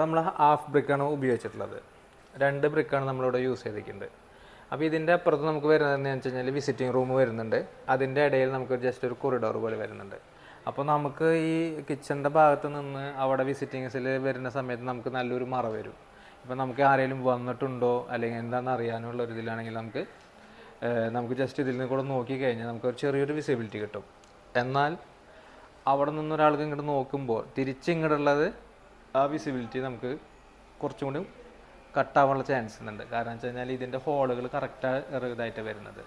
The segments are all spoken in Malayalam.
ഇവിടെ നമ്മൾ ഹാഫ് ബ്രിക്കാണ് ഉപയോഗിച്ചിട്ടുള്ളത്. 2 ബ്രിക്കാണ് നമ്മളിവിടെ യൂസ് ചെയ്തിരിക്കുന്നത്. അപ്പോൾ ഇതിൻ്റെ അപ്പുറത്ത് നമുക്ക് വരുന്നതെന്ന് വെച്ച് കഴിഞ്ഞാൽ വിസിറ്റിംഗ് റൂം വരുന്നുണ്ട്. അതിൻ്റെ ഇടയിൽ നമുക്ക് ജസ്റ്റ് ഒരു കൊറിഡോർ പോലെ വരുന്നുണ്ട്. അപ്പോൾ നമുക്ക് ഈ കിച്ചണിൻ്റെ ഭാഗത്ത് നിന്ന് അവിടെ വിസിറ്റിങ്സിൽ വരുന്ന സമയത്ത് നമുക്ക് നല്ലൊരു മറ വരും. ഇപ്പോൾ നമുക്ക് ആരെങ്കിലും വന്നിട്ടുണ്ടോ അല്ലെങ്കിൽ എന്താണെന്ന് അറിയാനുള്ള ഒരു ഇതിലാണെങ്കിൽ നമുക്ക് ജസ്റ്റ് ഇതിൽ നിന്ന് കൂടെ നോക്കിക്കഴിഞ്ഞാൽ നമുക്ക് ഒരു ചെറിയൊരു വിസിബിലിറ്റി കിട്ടും. എന്നാൽ അവിടെ നിന്നൊരാൾക്ക് ഇങ്ങോട്ട് നോക്കുമ്പോൾ തിരിച്ചിങ്ങോട്ടുള്ളത് ആ വിസിബിലിറ്റി നമുക്ക് കുറച്ചും കൂടി കട്ടാവാനുള്ള ചാൻസ് ഉണ്ട്. കാരണം വെച്ച് കഴിഞ്ഞാൽ ഇതിൻ്റെ ഹോളുകൾ കറക്റ്റ് ഇതായിട്ട് വരുന്നത്,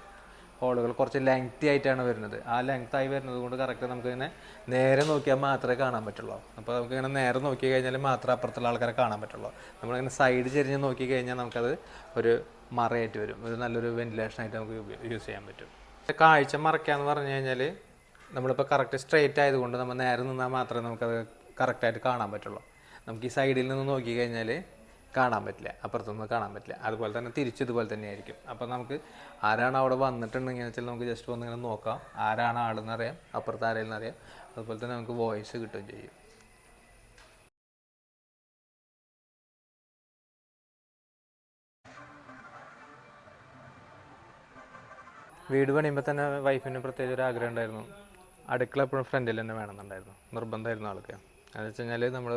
ഹോളുകൾ കുറച്ച് ലെങ്തി ആയിട്ടാണ് വരുന്നത്. ആ ലെങ്ത്തായി വരുന്നത് കൊണ്ട് കറക്റ്റ് നമുക്കിങ്ങനെ നേരെ നോക്കിയാൽ മാത്രമേ കാണാൻ പറ്റുള്ളൂ. അപ്പോൾ നമുക്കിങ്ങനെ നേരെ നോക്കി കഴിഞ്ഞാൽ മാത്രമേ അപ്പുറത്തുള്ള ആൾക്കാരെ കാണാൻ പറ്റുള്ളൂ. നമ്മളിങ്ങനെ സൈഡ് ചെരിഞ്ഞ് നോക്കി കഴിഞ്ഞാൽ നമുക്കത് ഒരു മറയായിട്ട് വരും, ഒരു നല്ലൊരു വെന്റിലേഷനായിട്ട് നമുക്ക് യൂസ് ചെയ്യാൻ പറ്റും. കാഴ്ച മറയ്ക്കാന്ന് പറഞ്ഞു കഴിഞ്ഞാൽ നമ്മളിപ്പോൾ കറക്റ്റ് സ്ട്രെയിറ്റ് ആയതുകൊണ്ട് നമ്മൾ നേരെ നിന്നാൽ മാത്രമേ നമുക്കത് കറക്റ്റായിട്ട് കാണാൻ പറ്റുള്ളൂ. നമുക്ക് ഈ സൈഡിൽ നിന്ന് നോക്കി കഴിഞ്ഞാൽ കാണാൻ പറ്റില്ല, അപ്പുറത്തൊന്നും കാണാൻ പറ്റില്ല. അതുപോലെ തന്നെ തിരിച്ചിതുപോലെ തന്നെയായിരിക്കും. അപ്പോൾ നമുക്ക് ആരാണ് അവിടെ വന്നിട്ടുണ്ടെങ്കിൽ വെച്ചാൽ നമുക്ക് ജസ്റ്റ് വന്നിങ്ങനെ നോക്കാം, ആരാണ് ആളെന്ന് അറിയാം, അപ്പുറത്ത് ആരെയെന്ന് അറിയാം. അതുപോലെ തന്നെ നമുക്ക് വോയിസ് കിട്ടുകയും ചെയ്യും. വീട് പണിയുമ്പോൾ തന്നെ വൈഫിന് പ്രത്യേകിച്ച് ഒരു ആഗ്രഹം ഉണ്ടായിരുന്നു, അടുക്കള എപ്പോഴും ഫ്രണ്ടിൽ തന്നെ വേണമെന്നുണ്ടായിരുന്നു, നിർബന്ധമായിരുന്നു ആൾക്ക്. എന്ന് വെച്ച് കഴിഞ്ഞാൽ നമ്മൾ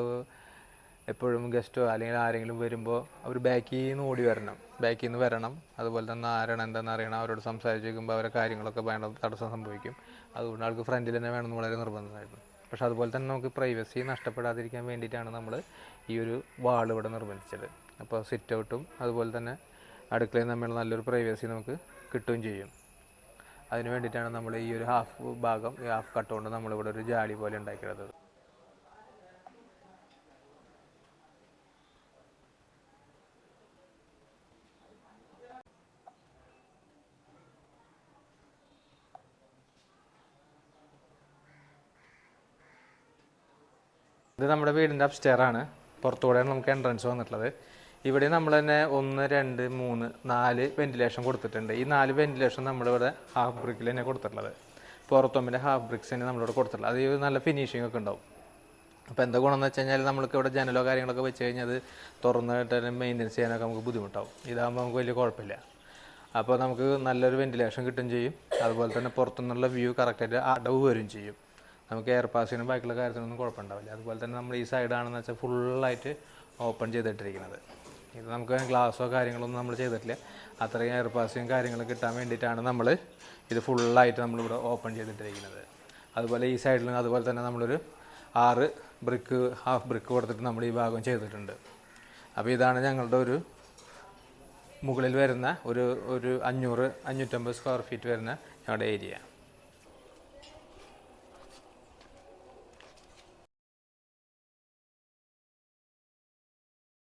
എപ്പോഴും ഗസ്റ്റോ അല്ലെങ്കിൽ ആരെങ്കിലും വരുമ്പോൾ അവർ ബാക്കിൽ നിന്ന് വരണം. അതുപോലെ തന്നെ ആരാണ് എന്താണെന്ന് അറിയണം, അവരോട് സംസാരിച്ചിരിക്കുമ്പോൾ അവരെ കാര്യങ്ങളൊക്കെ വേണ്ട തടസ്സം സംഭവിക്കും. അതുകൊണ്ട് ആൾക്ക് ഫ്രണ്ടിൽ തന്നെ വേണമെന്ന് വളരെ നിർബന്ധമായിരുന്നു. പക്ഷെ അതുപോലെ തന്നെ നമുക്ക് പ്രൈവസി നഷ്ടപ്പെടാതിരിക്കാൻ വേണ്ടിയിട്ടാണ് നമ്മൾ ഈ ഒരു വാൾ ഇവിടെ നിർബന്ധിച്ചത്. അപ്പോൾ സിറ്റ് ഔട്ടും അതുപോലെ തന്നെ അടുക്കളയിൽ തമ്മിൽ നല്ലൊരു പ്രൈവസി നമുക്ക് കിട്ടുകയും ചെയ്യും. അതിന് വേണ്ടിയിട്ടാണ് നമ്മൾ ഈ ഒരു ഹാഫ് കട്ട് കൊണ്ട് നമ്മളിവിടെ ഒരു ജാലി പോലെ ഉണ്ടാക്കിയത്. ഇത് നമ്മുടെ വീടിൻ്റെ അപ്സ്റ്റെയറാണ്. പുറത്തുകൂടെയാണ് നമുക്ക് എൻട്രൻസ് വന്നിട്ടുള്ളത്. ഇവിടെ നമ്മൾ തന്നെ 1, 2, 3, 4 വെന്റിലേഷൻ കൊടുത്തിട്ടുണ്ട്. ഈ 4 വെന്റിലേഷൻ നമ്മളിവിടെ ഹാഫ് ബ്രിക്കിൽ തന്നെ കൊടുത്തിട്ടുള്ളത്. പുറത്തുമ്പിൻ്റെ ഹാഫ് ബ്രിക്സ് തന്നെ നമ്മളിവിടെ കൊടുത്തിട്ടുള്ളത്. അത് നല്ല ഫിനിഷിംഗ് ഒക്കെ ഉണ്ടാവും. അപ്പോൾ എന്താ ഗുണമെന്ന് വെച്ച് കഴിഞ്ഞാൽ നമ്മൾക്ക് ഇവിടെ ജനലോ കാര്യങ്ങളൊക്കെ വെച്ച് കഴിഞ്ഞാൽ അത് തുറന്നിട്ട് മെയിൻ്റെനൻസ് ചെയ്യാനൊക്കെ നമുക്ക് ബുദ്ധിമുട്ടാവും. ഇതാകുമ്പോൾ നമുക്ക് വലിയ കുഴപ്പമില്ല. അപ്പോൾ നമുക്ക് നല്ലൊരു വെന്റിലേഷൻ കിട്ടുകയും ചെയ്യും. അതുപോലെ തന്നെ പുറത്തുനിന്നുള്ള വ്യൂ കറക്റ്റായിട്ട് അടവ് വരും ചെയ്യും. നമുക്ക് എയർ പാസിനും ബാക്കിയുള്ള കാര്യത്തിനൊന്നും കുഴപ്പമുണ്ടാവില്ല. അതുപോലെ തന്നെ നമ്മൾ ഈ സൈഡാണെന്ന് വെച്ചാൽ ഫുള്ളായിട്ട് ഓപ്പൺ ചെയ്തിട്ടിരിക്കുന്നത്. ഇത് നമുക്ക് ഗ്ലാസോ കാര്യങ്ങളൊന്നും നമ്മൾ ചെയ്തിട്ടില്ല. അത്രയും എയർ പാസിയും കാര്യങ്ങളും കിട്ടാൻ വേണ്ടിയിട്ടാണ് നമ്മൾ ഇത് ഫുള്ളായിട്ട് നമ്മളിവിടെ ഓപ്പൺ ചെയ്തിട്ടിരിക്കുന്നത്. അതുപോലെ ഈ സൈഡിൽ അതുപോലെ തന്നെ നമ്മളൊരു 6 ഹാഫ് ബ്രിക്ക് കൊടുത്തിട്ട് നമ്മൾ ഈ ഭാഗം ചെയ്തിട്ടുണ്ട്. അപ്പോൾ ഇതാണ് ഞങ്ങളുടെ ഒരു മുകളിൽ വരുന്ന ഒരു 500-550 സ്ക്വയർ ഫീറ്റ് വരുന്ന ഞങ്ങളുടെ ഏരിയ.